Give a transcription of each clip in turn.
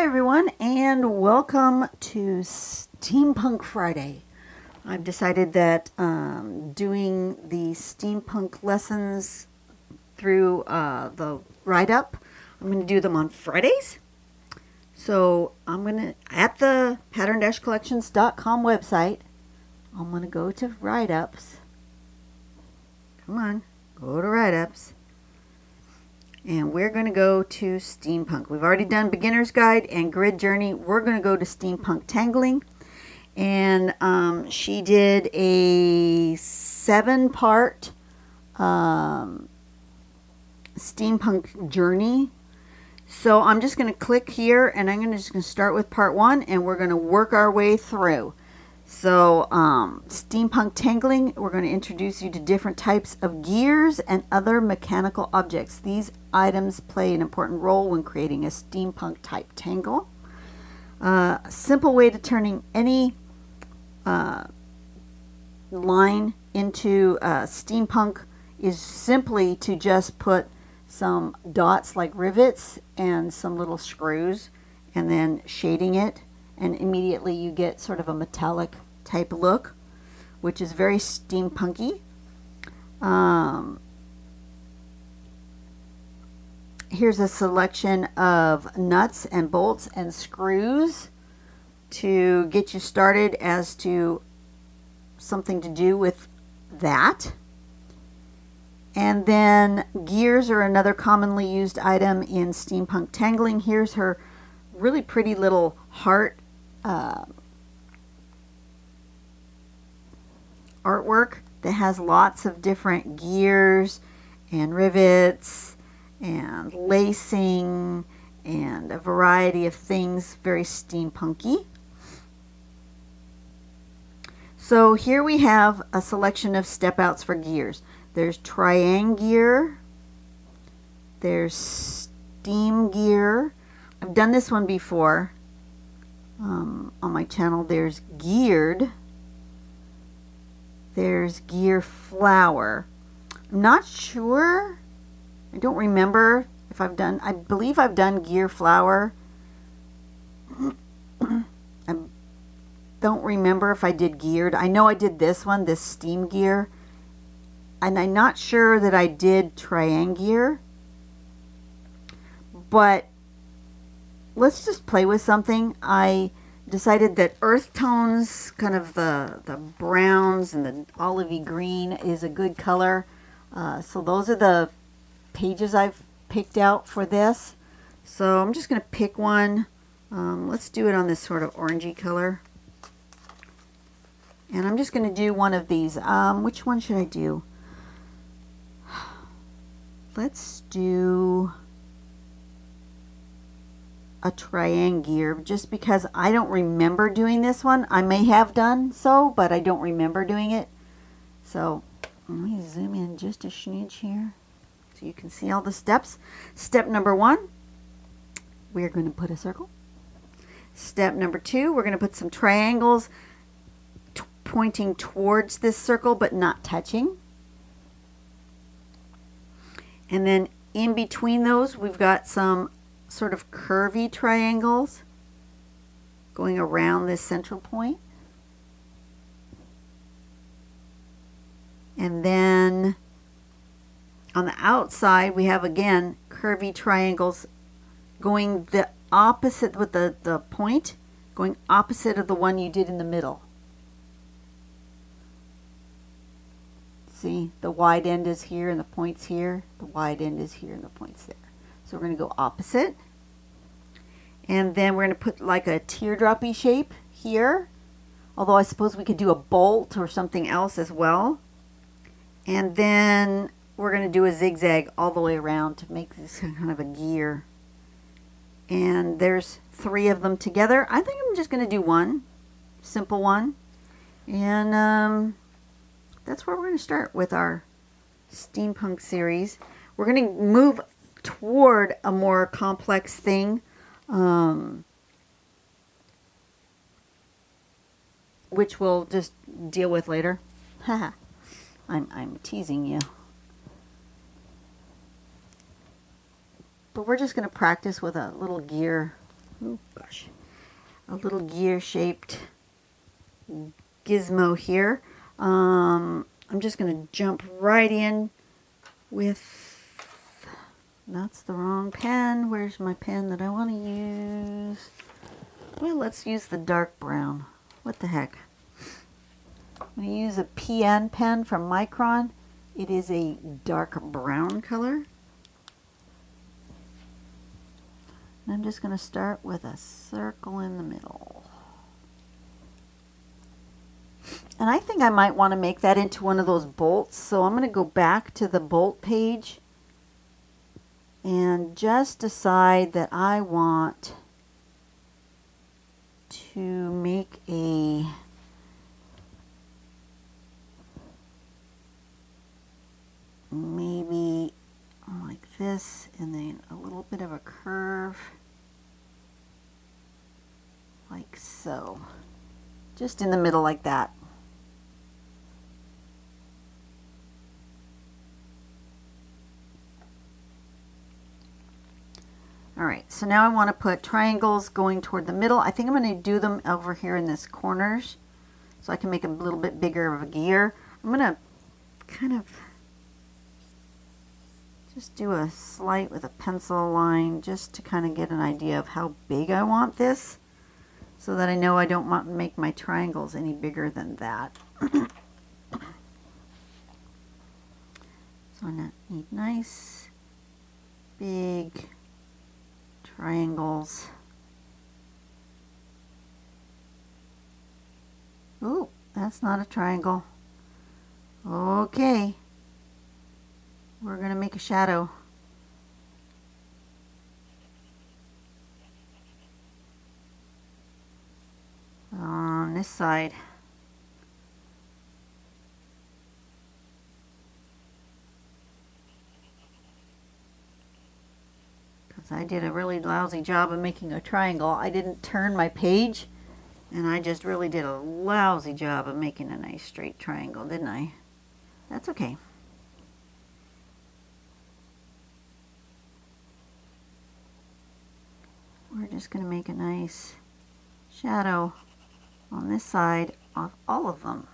Hi everyone, and welcome to Steampunk Friday. I've decided that doing the steampunk lessons through the write-up, I'm going to do them on Fridays. So I'm going to, at the pattern-collections.com website, I'm going to go to write-ups. Come on, go to write-ups. And we're going to go to Steampunk. We've already done Beginner's Guide and Grid Journey. We're going to go to Steampunk Tangling. And she did a 7-part Steampunk Journey. So I'm just going to click here and I'm just going to start with part 1 and we're going to work our way through. So Steampunk Tangling, we're going to introduce you to different types of gears and other mechanical objects. These items play an important role when creating a steampunk type tangle. A simple way to turning any line into steampunk is simply to just put some dots like rivets and some little screws and then shading it, and immediately you get sort of a metallic type look, which is very steampunky. Here's a selection of nuts and bolts and screws to get you started as to something to do with that. And then gears are another commonly used item in steampunk tangling. Here's her really pretty little heart artwork that has lots of different gears and rivets and lacing and a variety of things, very steampunky. So here we have a selection of step outs for gears. There's Triangear, there's Steam Gear. I've done this one before on my channel. There's Geared, there's Gear Flower. I'm not sure, I don't remember if I've done, I believe I've done Gear Flower. I don't remember if I did Geared. I know I did this one, this Steam Gear. And I'm not sure that I did Triangear. But let's just play with something. I decided that earth tones, kind of the browns and the olivey green, is a good color. So those are the pages I've picked out for this. So I'm just going to pick one. Let's do it on this sort of orangey color. And I'm just going to do one of these. Which one should I do? Let's do a Triangear, just because I don't remember doing this one. I may have done so, but I don't remember doing it. So let me zoom in just a smidge here so you can see all the steps. Step number 1, we're going to put a circle. Step number 2, we're going to put some triangles pointing towards this circle but not touching. And then in between those, we've got some sort of curvy triangles going around this central point. And then on the outside, we have, again, curvy triangles going the opposite with the point, going opposite of the one you did in the middle. See, the wide end is here and the point's here. The wide end is here and the point's there. So we're going to go opposite. And then we're going to put like a teardroppy shape here. Although I suppose we could do a bolt or something else as well. And then we're going to do a zigzag all the way around to make this kind of a gear. And there's 3 of them together. I think I'm just going to do one, simple one. And that's where we're going to start with our steampunk series. We're going to move toward a more complex thing, which we'll just deal with later. Haha, I'm teasing you. But we're just going to practice with a little gear oh gosh, a little gear shaped gizmo here. I'm just going to jump right in with, that's the wrong pen. Where's my pen that I want to use? Well, let's use the dark brown. What the heck? I'm going to use a PN pen from Micron. It is a dark brown color. And I'm just going to start with a circle in the middle. And I think I might want to make that into one of those bolts. So I'm going to go back to the bolt page and just decide that I want to make a maybe like this, and then a little bit of a curve like so, just in the middle like that. Alright, so now I want to put triangles going toward the middle. I think I'm going to do them over here in this corners so I can make a little bit bigger of a gear. I'm going to kind of just do a slight with a pencil line just to kind of get an idea of how big I want this, so that I know I don't want to make my triangles any bigger than that. So I need nice big triangles. Ooh, that's not a triangle. Okay. We're going to make a shadow. On this side. Because I did a really lousy job of making a triangle. I didn't turn my page, and I just really did a lousy job of making a nice straight triangle, didn't I? That's okay. We're just going to make a nice shadow on this side of all of them.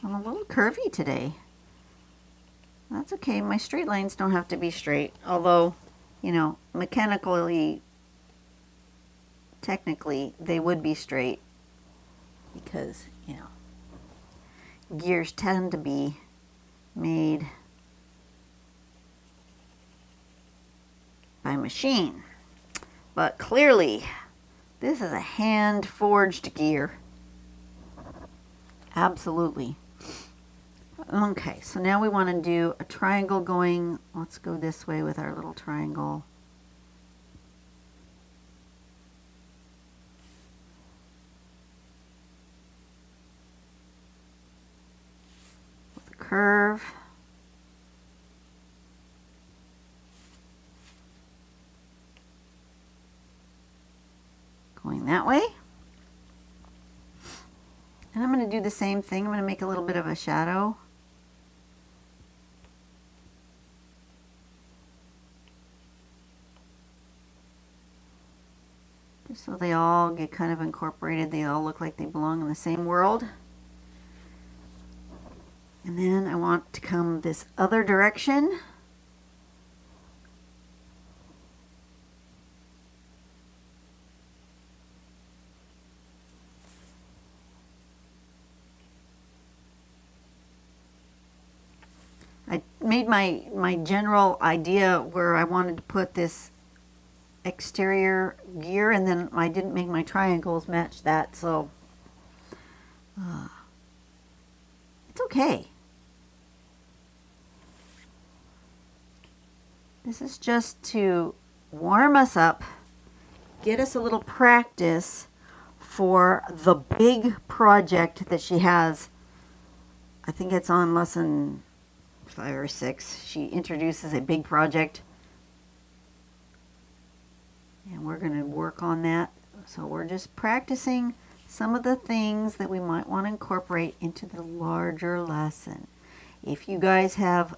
I'm a little curvy today. That's okay. My straight lines don't have to be straight, although, you know, mechanically, technically, they would be straight because, you know, gears tend to be made by machine. But clearly, this is a hand-forged gear. Absolutely. Okay, so now we want to do a triangle going, let's go this way with our little triangle. Curve. Going that way. And I'm going to do the same thing. I'm going to make a little bit of a shadow. Just so they all get kind of incorporated. They all look like they belong in the same world. And then I want to come this other direction. I made my general idea where I wanted to put this exterior gear, and then I didn't make my triangles match that, so it's okay. This is just to warm us up, get us a little practice for the big project that she has. I think it's on lesson 5 or 6. She introduces a big project, and we're going to work on that. So we're just practicing some of the things that we might want to incorporate into the larger lesson. If you guys have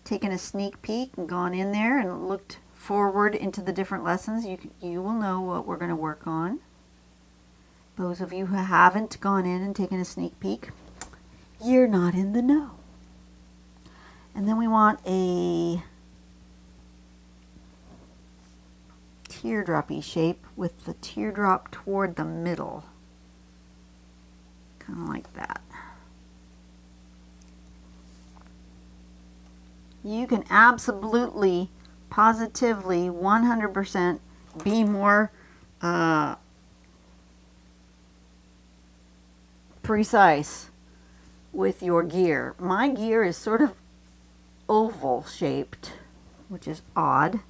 taken a sneak peek and gone in there and looked forward into the different lessons, you will know what we're going to work on. Those of you who haven't gone in and taken a sneak peek, you're not in the know. And then we want a teardroppy shape with the teardrop toward the middle. Kind of like that. You can absolutely, positively, 100% be more precise with your gear. My gear is sort of oval shaped, which is odd.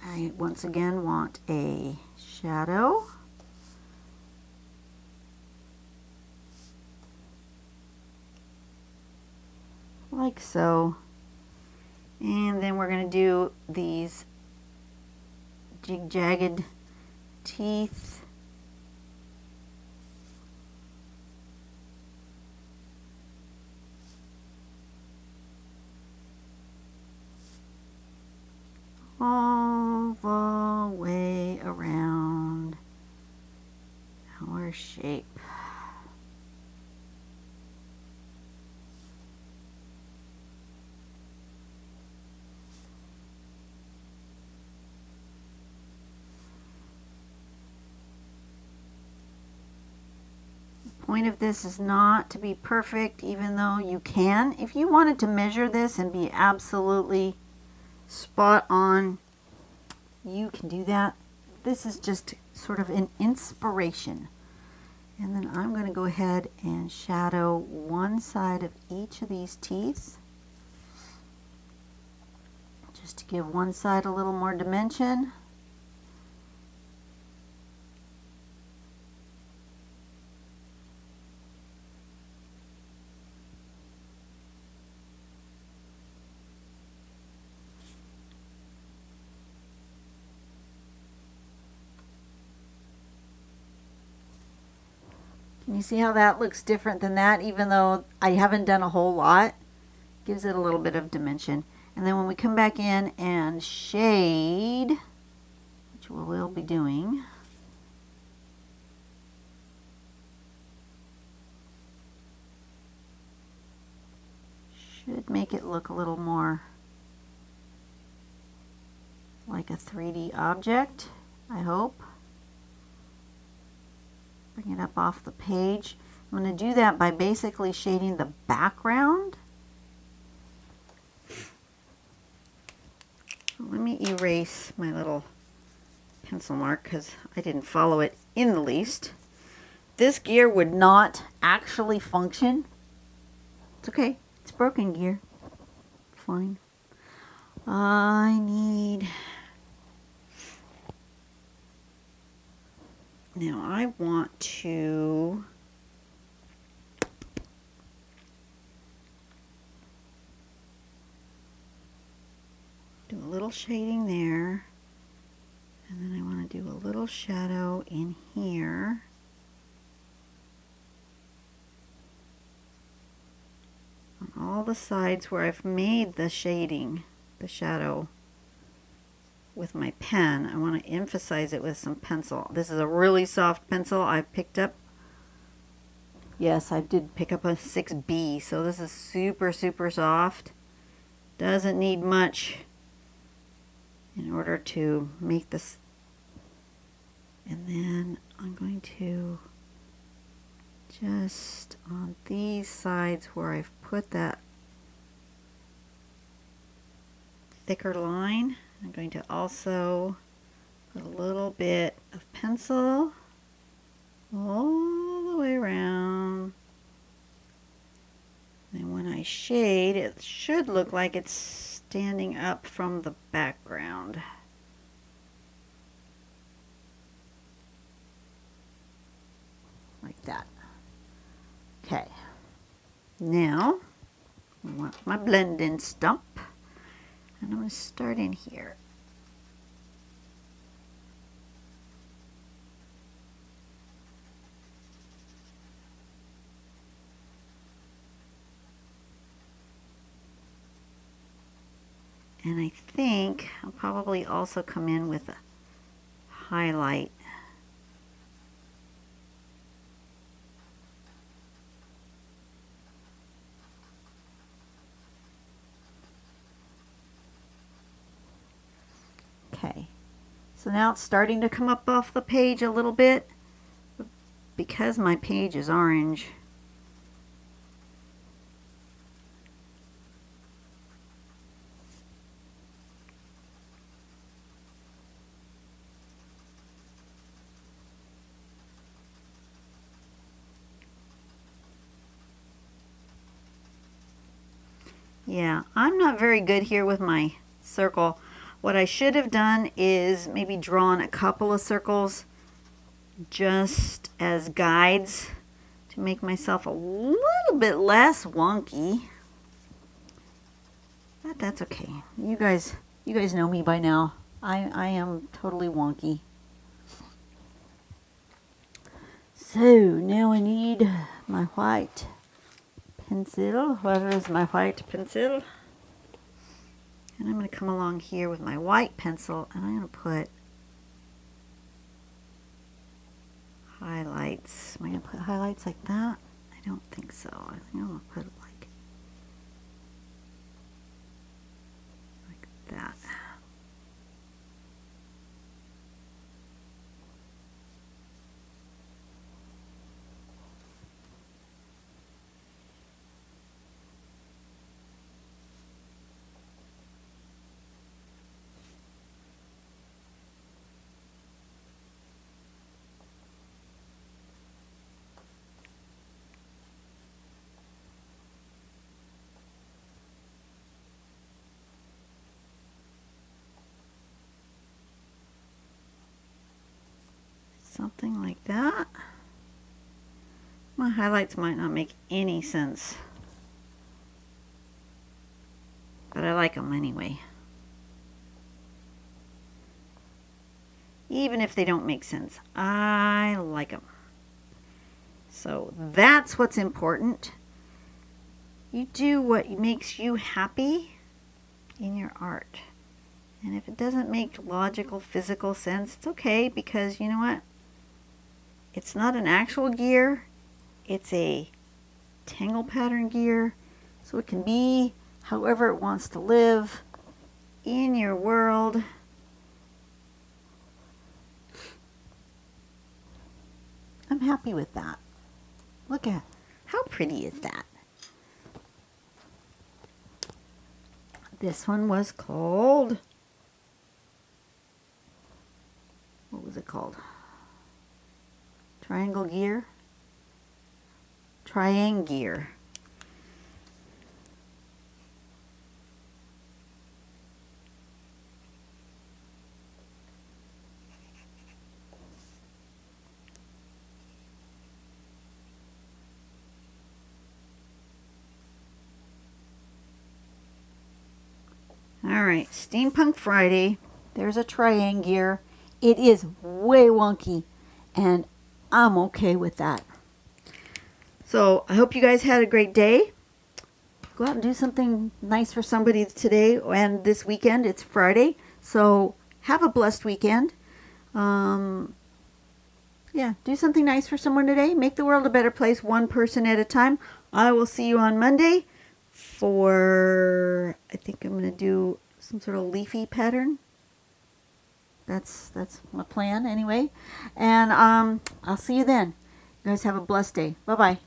I once again want a shadow. Like so. And then we're going to do these jig-jagged teeth. All the way around our shape. The point of this is not to be perfect, even though you can. If you wanted to measure this and be absolutely spot on, you can do that. This is just sort of an inspiration. And then I'm going to go ahead and shadow one side of each of these teeth, just to give one side a little more dimension. You see how that looks different than that, even though I haven't done a whole lot? Gives it a little bit of dimension. And then when we come back in and shade, which we will be doing, should make it look a little more like a 3D object, I hope. Bring it up off the page. I'm going to do that by basically shading the background. So let me erase my little pencil mark because I didn't follow it in the least. This gear would not actually function. It's okay. It's broken gear. Fine. I need... Now I want to do a little shading there, and then I want to do a little shadow in here. On all the sides where I've made the shading, the shadow, with my pen. I want to emphasize it with some pencil. This is a really soft pencil I picked up. Yes, I did pick up a 6B, so this is super, super soft. Doesn't need much in order to make this. And then I'm going to just on these sides where I've put that thicker line, I'm going to also put a little bit of pencil all the way around. And when I shade, it should look like it's standing up from the background. Like that. Okay. Now, I want my blending stump. And I'm going to start in here. And I think I'll probably also come in with a highlight. Okay, so now it's starting to come up off the page a little bit because my page is orange. Yeah, I'm not very good here with my circle. What I should have done is maybe drawn a couple of circles just as guides to make myself a little bit less wonky. But that's okay. You guys know me by now. I am totally wonky. So now I need my white pencil. Where is my white pencil? And I'm going to come along here with my white pencil and I'm going to put highlights. Am I going to put highlights like that? I don't think so. I think I'm going to put it like that. Something like that. My highlights might not make any sense, but I like them anyway. Even if they don't make sense, I like them. So that's what's important. You do what makes you happy in your art. And if it doesn't make logical, physical sense, it's okay, because you know what? It's not an actual gear. It's a tangle pattern gear. So it can be however it wants to live in your world. I'm happy with that. Look at how pretty is that? This one was called, what was it called? Triangear? Triangear. Alright, Steampunk Friday. There's a Triangear. It is way wonky, and I'm okay with that. So I hope you guys had a great day. Go out and do something nice for somebody today and this weekend. It's Friday, so have a blessed weekend. Yeah, do something nice for someone today. Make the world a better place, one person at a time. I will see you on Monday for, I think I'm going to do some sort of leafy pattern. That's my plan anyway. And I'll see you then. You guys have a blessed day. Bye-bye.